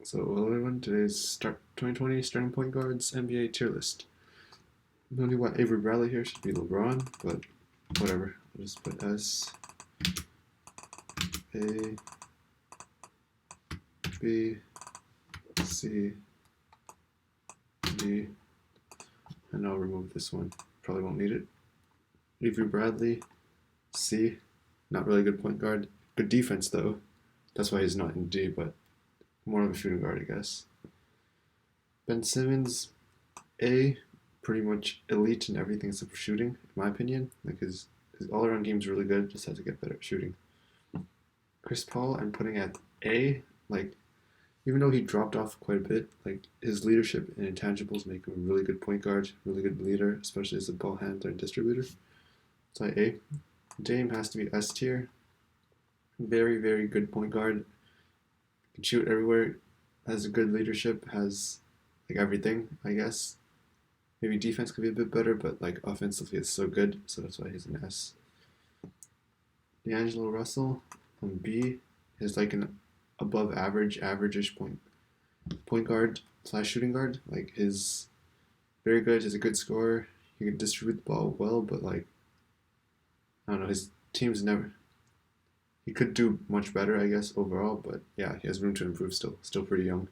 So, hello everyone. Today's start 2020 starting point guards NBA tier list. The only what Avery Bradley here should be LeBron, but whatever. I'll just put S A B C D, and I'll remove this one. Probably won't need it. Avery Bradley, C. Not really good point guard. Good defense though. That's why he's not in D, but more of a shooting guard, I guess. Ben Simmons, A. Pretty much elite in everything except for shooting, in my opinion. Like his all around game's really good. Just has to get better at shooting. Chris Paul, I'm putting at A. Like, even though he dropped off quite a bit, like his leadership and intangibles make him a really good point guard, really good leader, especially as a ball handler and distributor. So A. Dame has to be S tier. Very, very good point guard. Can shoot everywhere. Has a good leadership. Has like everything, I guess. Maybe defense could be a bit better, but like offensively, it's so good. So that's why he's an S. D'Angelo Russell on B is like an above average, average-ish point guard slash shooting guard. Like his very good. He's a good scorer. He can distribute the ball well, but like I don't know, his team's never. He could do much better, I guess, overall. But yeah, he has room to improve. Still pretty young.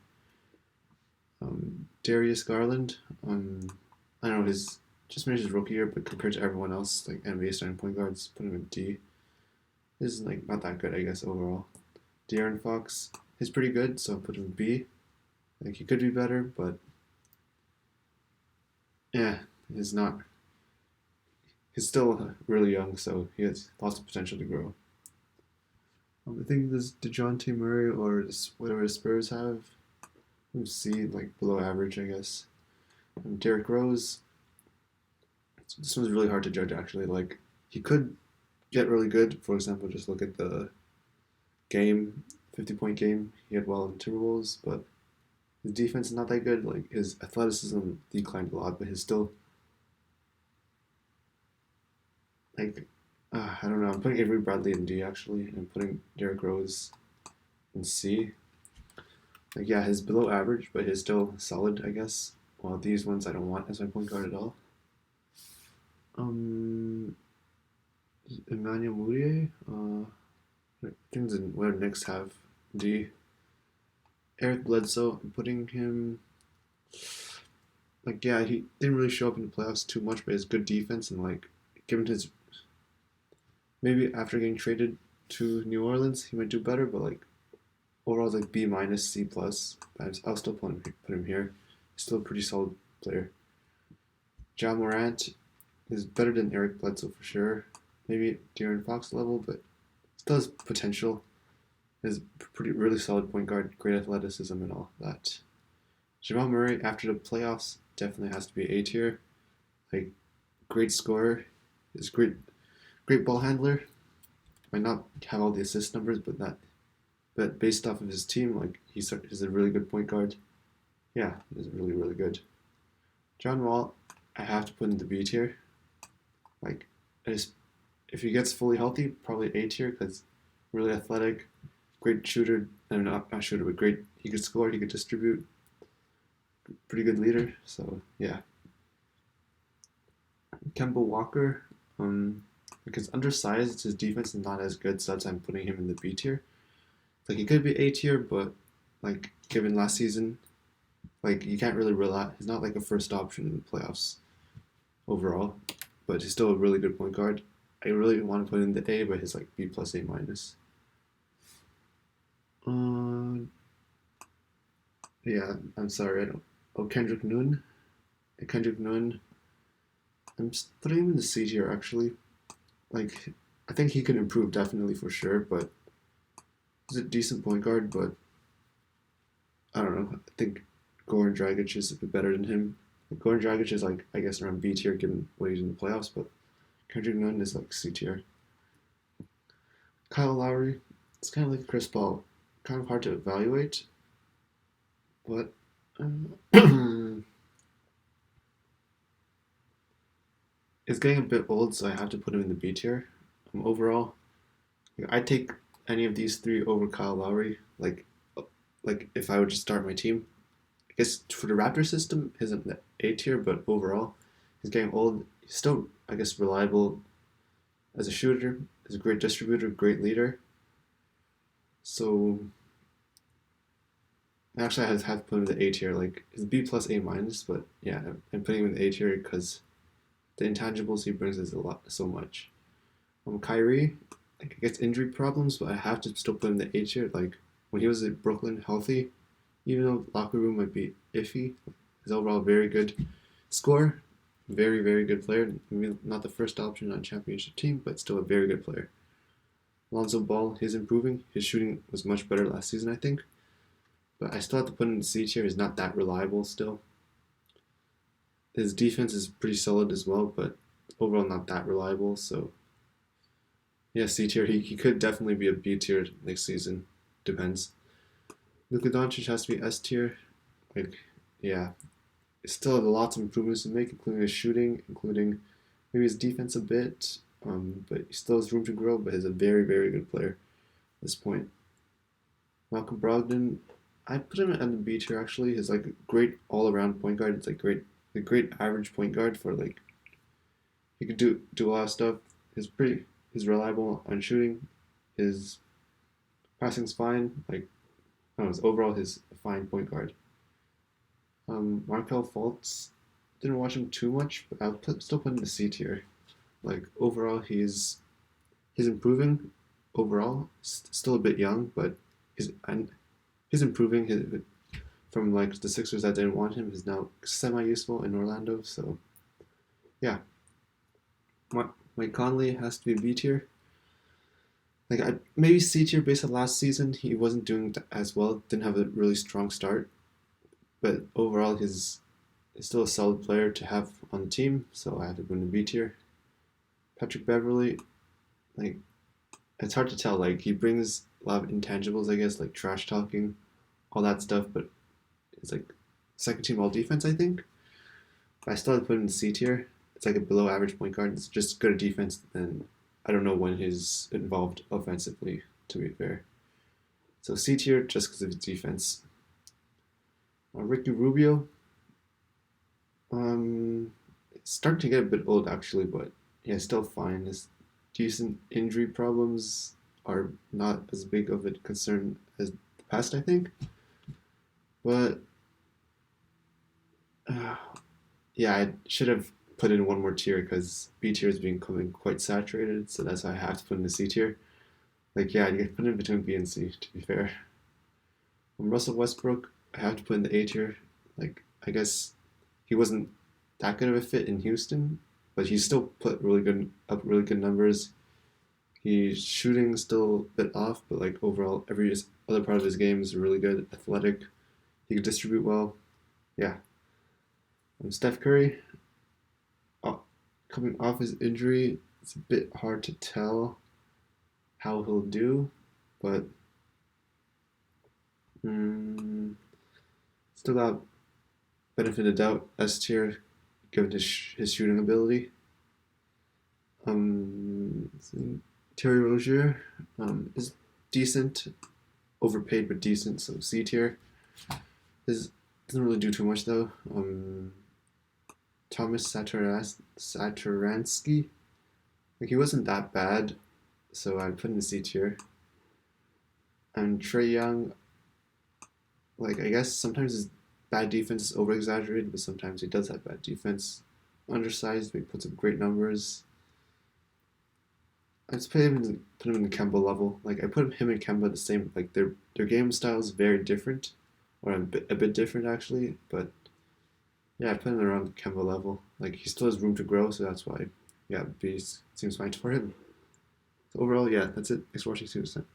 Darius Garland. I don't know his just finished his rookie year, but compared to everyone else, like NBA starting point guards, put him in D. This is like not that good, I guess, overall. De'Aaron Fox, he's pretty good, so I'll put him in B. Like he could be better, but yeah, he's not. He's still really young, so he has lots of potential to grow. I think this Dejounte Murray or whatever the Spurs have, C, like below average, I guess. And Derrick Rose, this one's really hard to judge actually. Like he could get really good. For example, just look at the game, 50-point game. He had well in Timberwolves, but his defense is not that good. Like his athleticism declined a lot, but he's still like I don't know. I'm putting Avery Bradley in D actually, and I'm putting Derrick Rose in C. Like yeah, he's below average, but he's still solid, I guess. Well, these ones I don't want as my point guard at all. Um, Emmanuel Mudiay. Things in where Knicks have D. Eric Bledsoe. I'm putting him like yeah, he didn't really show up in the playoffs too much, but his good defense and like given his maybe after getting traded to New Orleans, he might do better. But like overall, like B minus C plus. I'll still put him here. He's still a pretty solid player. John Morant is better than Eric Bledsoe for sure. Maybe De'Aaron Fox level, but still has potential. Is pretty really solid point guard, great athleticism and all that. Jamal Murray after the playoffs definitely has to be A tier. Like great scorer, is great ball handler. Might not have all the assist numbers, but based off of his team, like he's a really good point guard. Yeah, he's really good. John Wall, I have to put in the B tier. Like, if he gets fully healthy, probably A tier because really athletic, great shooter. I mean, not shooter, but great. He could score, he could distribute, pretty good leader. So yeah, Kemba Walker. Because undersized, his defense is not as good, so that's why I'm putting him in the B tier. Like he could be A tier, but like given last season, like you can't really rely. He's not like a first option in the playoffs overall, but he's still a really good point guard. I really want to put in the A, but he's like B plus A minus. Uh, yeah, I'm sorry. I don't. Oh, Kendrick Nunn. Kendrick Nunn. I'm putting him in the C tier actually. Like, I think he can improve definitely for sure, but he's a decent point guard. But I don't know. I think Goran Dragic is a bit better than him. Like, Goran Dragic is like I guess around B tier given what he's in the playoffs, but Kendrick Nunn is like C tier. Kyle Lowry, it's kind of like Chris Paul, kind of hard to evaluate, but it's getting a bit old, so I have to put him in the B tier. Overall, I'd take any of these three over Kyle Lowry. Like like if I would just start my team. I guess for the Raptor system, he's in the A tier, but overall, he's getting old. He's still, I guess, reliable as a shooter, as a great distributor, great leader. So actually, I have to put him in the A tier. Like he's B plus A minus, but yeah, I'm putting him in the A tier because the intangibles he brings is a lot, so much. Kyrie, like he gets injury problems, but I have to still put him in the A tier. Like when he was at Brooklyn, healthy, even though locker room might be iffy, he's overall very good scorer, very very good player. Maybe not the first option on a championship team, but still a very good player. Lonzo Ball, he's improving. His shooting was much better last season, I think. But I still have to put him in the C tier. He's not that reliable still. His defense is pretty solid as well, but overall not that reliable. So yeah, C tier. He could definitely be a B tier next season. Depends. Luka Doncic has to be S tier. Like, yeah, still have lots of improvements to make, including his shooting, including maybe his defense a bit. But he still has room to grow. But he's a very very good player at this point. Malcolm Brogdon, I put him at the B tier actually. He's like a great all around point guard. It's like a great average point guard for like he could do a lot of stuff. He's reliable on shooting. His passing's fine. Like I don't know, overall he's a fine point guard. Markel Fultz, didn't watch him too much, but still put him in the C tier. Like overall he's improving. Overall, still a bit young, but he's improving. From like the Sixers that didn't want him, he's now semi useful in Orlando. So yeah, Mike Conley has to be B tier. Like maybe C tier based on last season. He wasn't doing as well. Didn't have a really strong start, but overall he's still a solid player to have on the team. So I have to put him in B tier. Patrick Beverly, like it's hard to tell. Like he brings a lot of intangibles, I guess, like trash talking, all that stuff. But it's like second team all defense, I think. But I still have to put him in C tier. It's like a below average point guard. It's just good at defense, and I don't know when he's involved offensively. To be fair, so C tier just because of his defense. Ricky Rubio, it's starting to get a bit old actually, but yeah, still fine. His decent injury problems are not as big of a concern as the past, I think. But uh, yeah, I should have put in one more tier because B tier is becoming quite saturated, so that's why I have to put in the C tier. Like, yeah, you get put in between B and C, to be fair. Russell Westbrook, I have to put in the A tier. Like, I guess he wasn't that good of a fit in Houston, but he still put really good numbers. He's shooting still a bit off, but like overall, every other part of his game is really good, athletic. He can distribute well. Yeah. Steph Curry, uh, coming off his injury, it's a bit hard to tell how he'll do, but mm, still got benefit of doubt S tier given his shooting ability. Terry Rozier is decent, overpaid but decent, so C tier. His doesn't really do too much though. Thomas Saturansky, like he wasn't that bad, so I'd put in the C tier. And Trey Young, like I guess sometimes his bad defense is over exaggerated, but sometimes he does have bad defense. Undersized, but he puts up great numbers. I just put him in the Kemba level. Like I put him and Kemba the same. Like their game styles very different, or a bit different actually. But yeah, I put him around the Kemba level. Like he still has room to grow, so that's why yeah, B seems fine for him. So overall, yeah, that's it. Thanks for watching. See you next time.